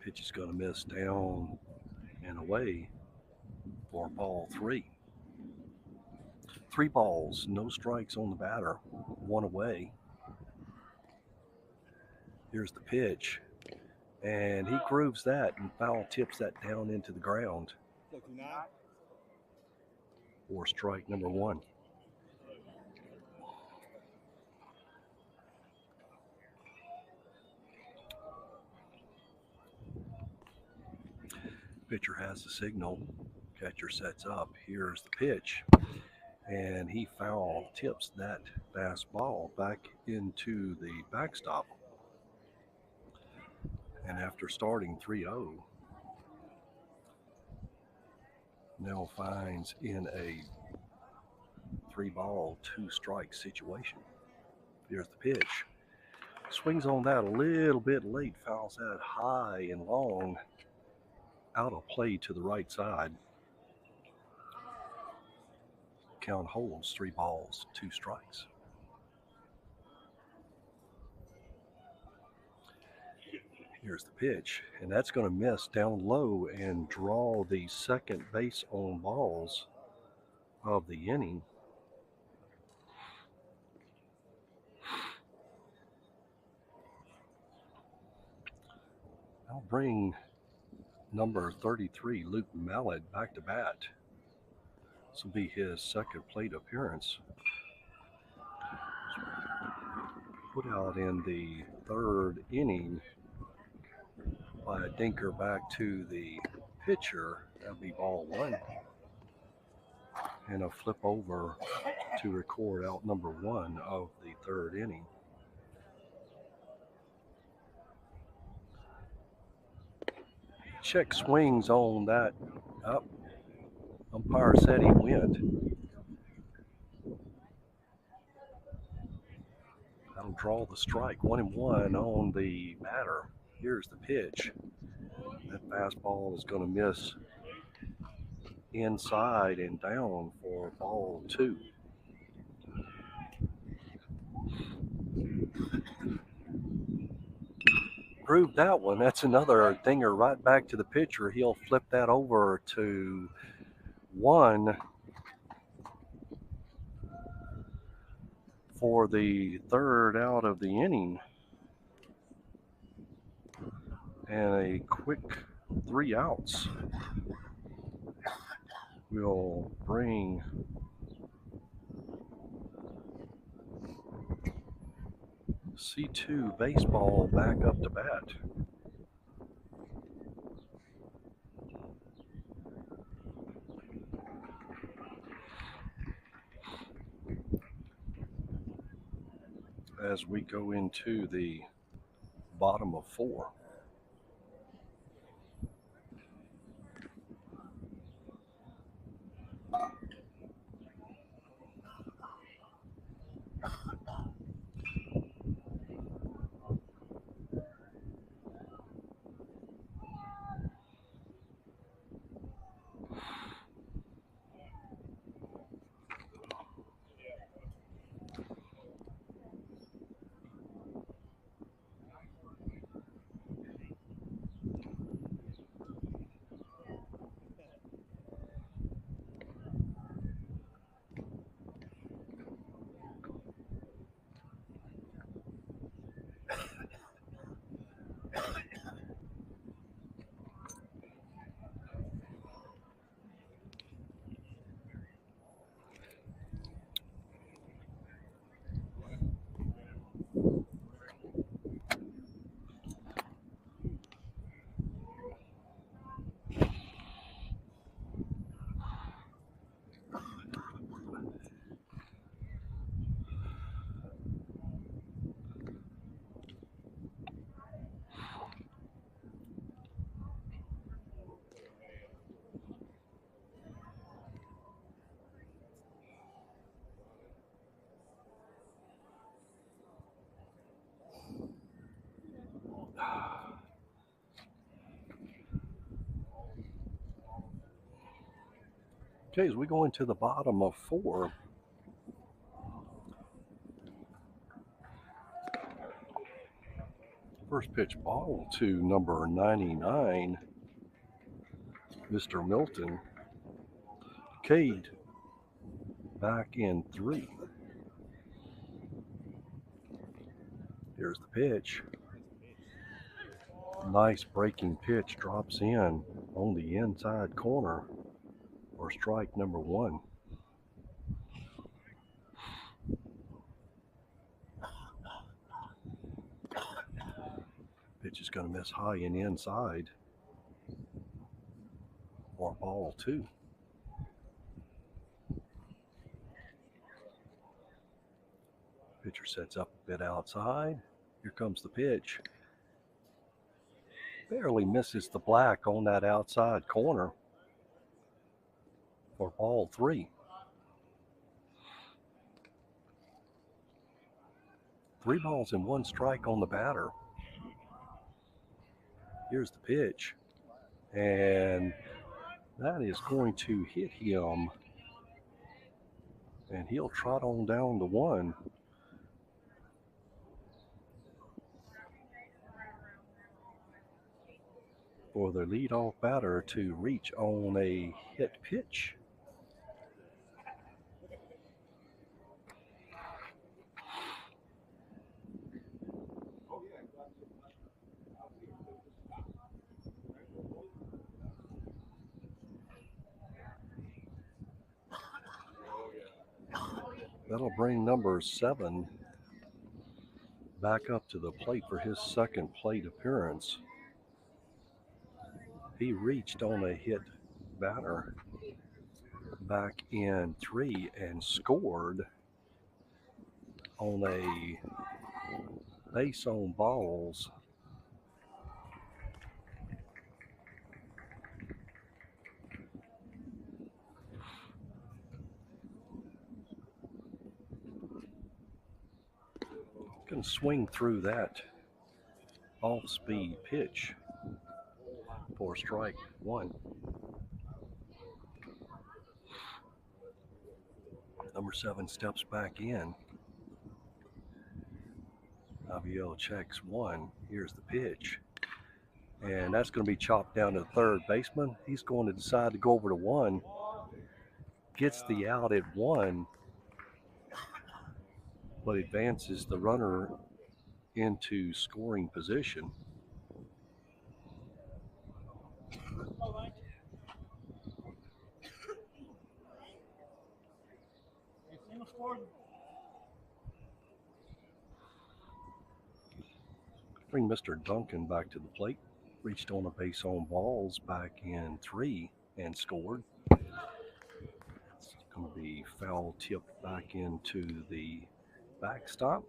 Pitch is going to miss down and away for ball 3. 3 balls, no strikes on the batter, 1 away. Here's the pitch, and he grooves that and foul tips that down into the ground for strike number 1. Pitcher has the signal. Catcher sets up. Here's the pitch. And he foul tips that fastball back into the backstop. And after starting 3-0, now finds in a 3-ball, 2-strike situation. Here's the pitch. Swings on that a little bit late. Fouls that high and long. Out of play to the right side. Count holds 3 balls, 2 strikes. Here's the pitch, and that's going to miss down low and draw the second base on balls of the inning. I'll bring number 33, Luke Mallet, back to bat. This will be his second plate appearance. Put out in the 3rd inning by a dinker back to the pitcher. That'll be ball 1. And a flip over to record out number 1 of the 3rd inning. Check swings on that. Up. Umpire said he went. That'll draw the strike. 1-1 on the batter. Here's the pitch. That fastball is going to miss inside and down for ball 2. Proved that one. That's another dinger right back to the pitcher. He'll flip that over to 1 for the 3rd out of the inning. And a quick 3 outs will bring C2 baseball back up to bat. As we go into the bottom of 4. Okay, as we go into the bottom of 4, First pitch ball to number 99, Mr. Milton. Cade back in 3. Here's the pitch. Nice breaking pitch, drops in on the inside corner for strike number 1. Pitch is going to miss high and inside for ball 2. Pitcher sets up a bit outside. Here comes the pitch. Barely misses the black on that outside corner for ball 3. 3 balls and 1 strike on the batter. Here's the pitch. And that is going to hit him. And he'll trot on down to 1. For the leadoff batter to reach on a hit pitch. That'll bring number 7 back up to the plate for his second plate appearance. He reached on a hit batter back in 3 and scored on a base on balls. Going to swing through that off-speed pitch for strike 1. Number 7 steps back in. Javier checks 1. Here's the pitch. And that's going to be chopped down to the third baseman. He's going to decide to go over to 1. Gets the out at 1. But advances the runner into scoring position. Bring Mr. Duncan back to the plate. Reached on a base on balls back in 3 and scored. It's going to be foul tipped back into the backstop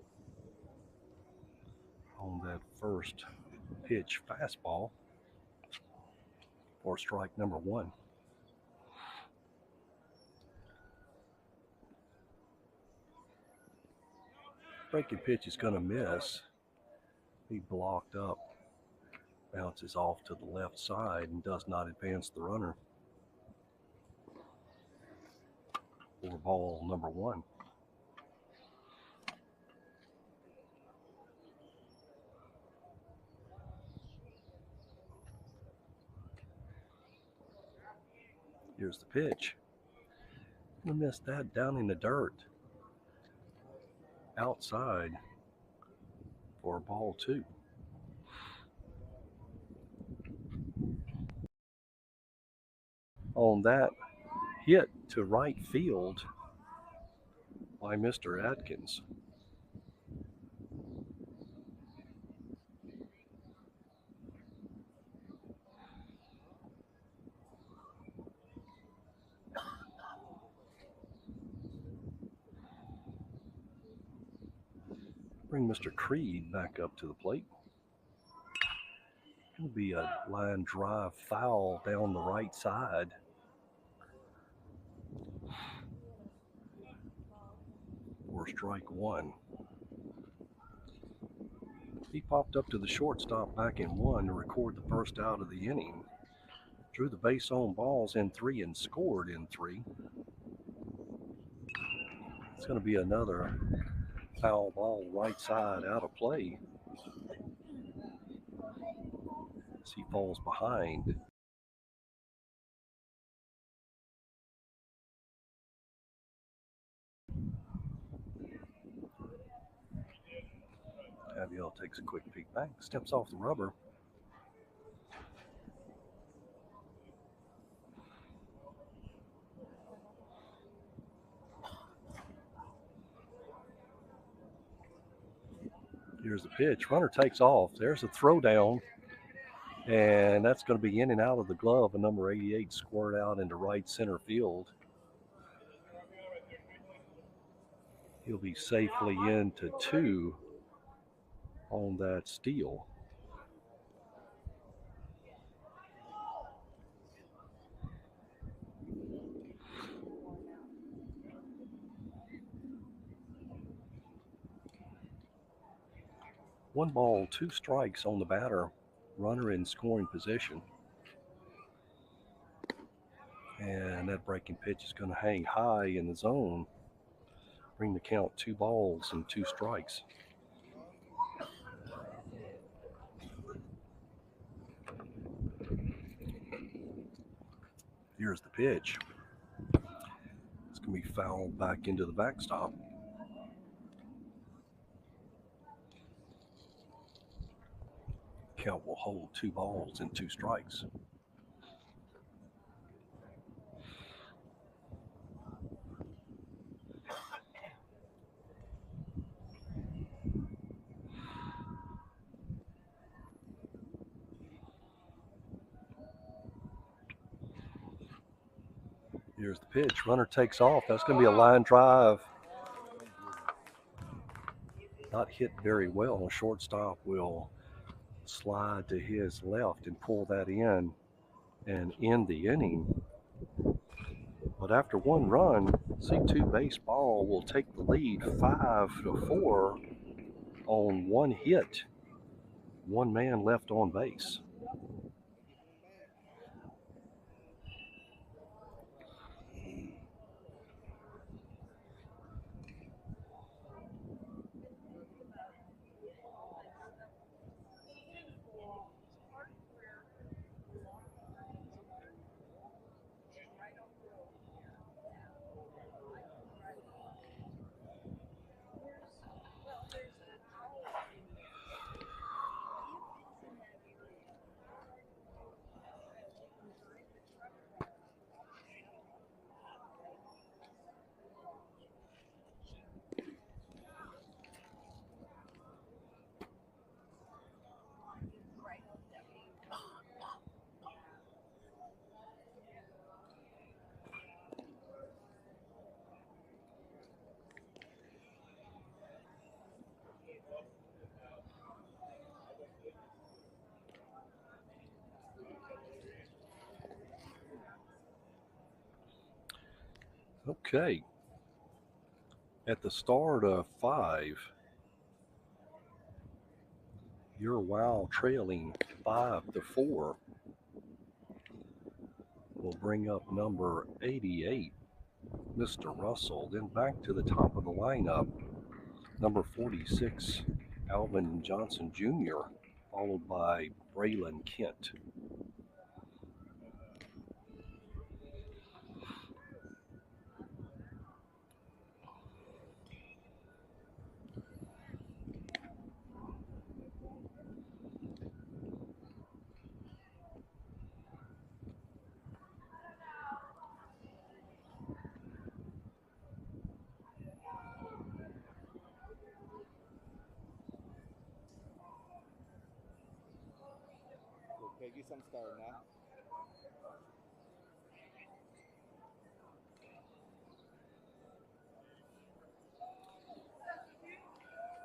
on that first pitch fastball for strike number 1. Breaking pitch is going to miss. He blocked up, bounces off to the left side and does not advance the runner for ball number 1. Here's the pitch. I missed that down in the dirt. Outside for ball 2. On that hit to right field by Mr. Atkins. Bring Mr. Creed back up to the plate. It'll be a line drive foul down the right side. For strike 1. He popped up to the shortstop back in 1 to record the first out of the inning. Drew the base on balls in 3 and scored in 3. It's going to be another foul ball right side out of play as he falls behind. Abiel takes a quick peek back, steps off the rubber. Here's the pitch. Runner takes off. There's a throw down. And that's going to be in and out of the glove. A number 88 squared out into right center field. He'll be safely into 2 on that steal. One ball, 2 strikes on the batter. Runner in scoring position. And that breaking pitch is going to hang high in the zone. Bring the count 2 balls and 2 strikes. Here's the pitch. It's going to be fouled back into the backstop. Count will hold 2 balls and 2 strikes. Here's the pitch. Runner takes off. That's going to be a line drive. Not hit very well. Shortstop will slide to his left and pull that in and end the inning. But after 1 run, C2 baseball will take the lead 5-4 on 1 hit. 1 man left on base. Okay. At the start of 5, you're wow trailing 5-4. We'll bring up number 88, Mr. Russell. Then back to the top of the lineup, number 46, Alvin Johnson Jr., followed by Braylon Kent. Okay, get some started now.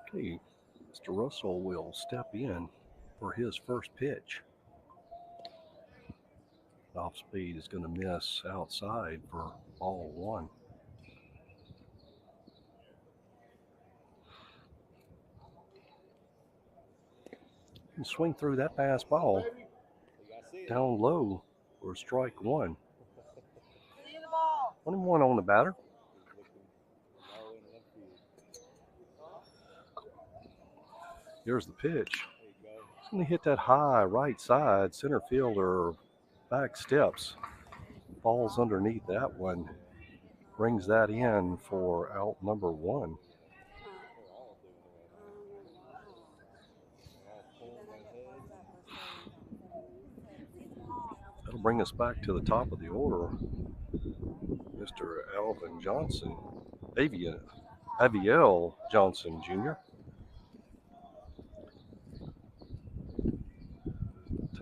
Okay, Mr. Russell will step in for his first pitch. Off speed is going to miss outside for ball 1. And swing through that fastball down low for strike 1. 1-1 on the batter. Here's the pitch. Gonna hit that high right side. Center fielder back steps. Falls underneath that one. Brings that in for out number 1. They're all doing it right now. They're all pulling ahead. That'll bring us back to the top of the order. Mr. Alvin Johnson, Aviel Johnson Jr.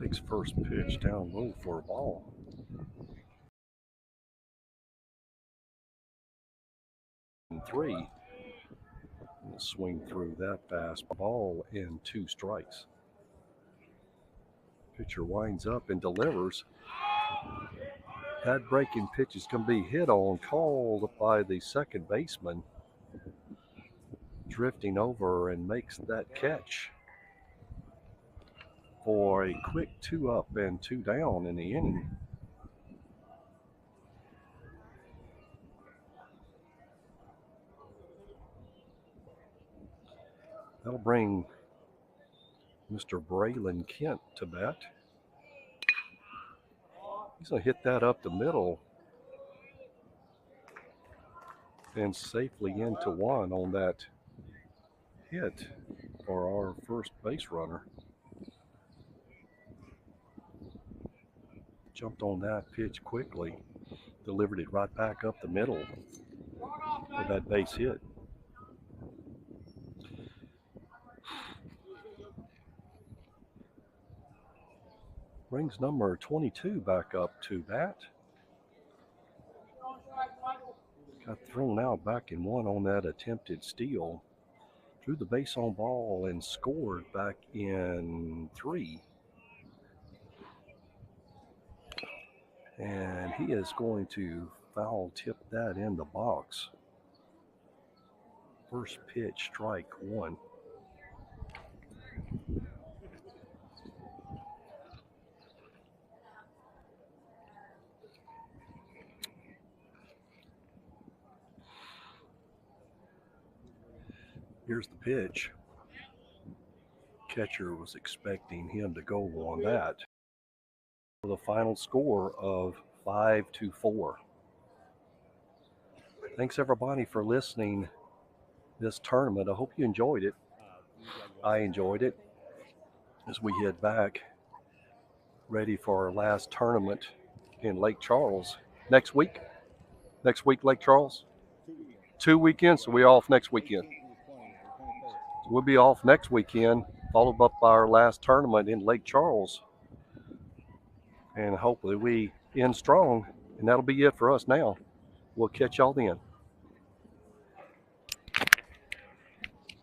Takes first pitch down low for a ball. And 3. Swing through that fastball and 2 strikes. Pitcher winds up and delivers. That breaking pitch is going to be hit on, called by the second baseman. Drifting over and makes that catch for a quick 2 up and 2 down in the inning. That'll bring Mr. Braylon Kent to bat. He's going to hit that up the middle and safely into 1 on that hit for our first base runner. Jumped on that pitch quickly, delivered it right back up the middle for that base hit. Brings number 22 back up to bat. Got thrown out back in 1 on that attempted steal. Drew the base on ball and scored back in 3. And he is going to foul tip that in the box. First pitch, strike 1. Here's the pitch. Catcher was expecting him to go on that. The final score of 5-4. Thanks everybody for listening this tournament. I hope you enjoyed it. I enjoyed it as we head back, ready for our last tournament in Lake Charles next week. Next week, Lake Charles. 2 weekends, so we're off next weekend. So we'll be off next weekend, followed up by our last tournament in Lake Charles. And hopefully we end strong, and that'll be it for us now. We'll catch y'all then.